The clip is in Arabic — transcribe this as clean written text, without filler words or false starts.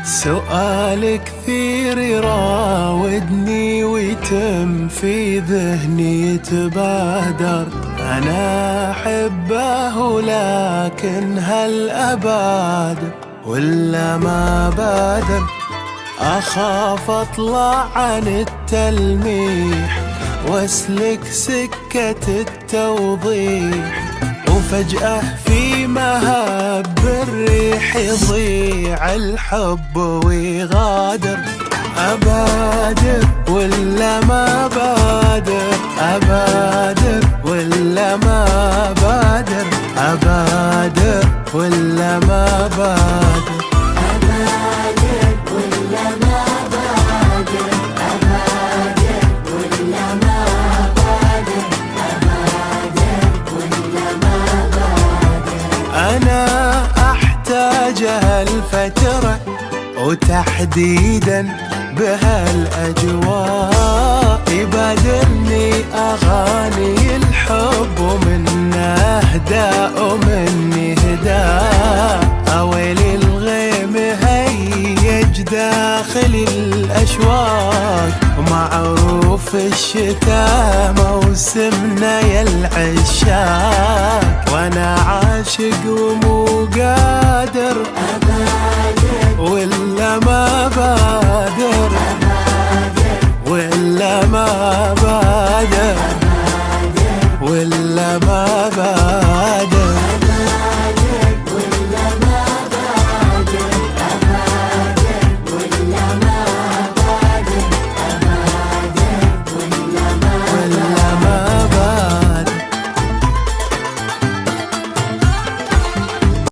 سؤال كثير يراودني ويتم في ذهني يتبادر. أنا أحبه ولكن هل أبادر ولا ما بادر؟ أخاف أطلع عن التلميح واسلك سكة التوضيح، وفجأة في مهب الريح يضيع الحب ويغادر. أبادر ولا ما بادر؟ أبادر ولا ما بادر؟ أبادر ولا ما بادر؟ أبادر ولا ما بادر؟ أبادر ولا ما بادر؟ أبادر ولا ما بادر؟ أنا أحتاج هالفترة وتحديدا بهالأجواء، يبادرني أغاني الحب ومنه أهداء ومني هداء. أويلي الغيم هيج داخل الأشواق، ومعروف الشتاء موسمنا يا العشاق، وأنا عاشق ومو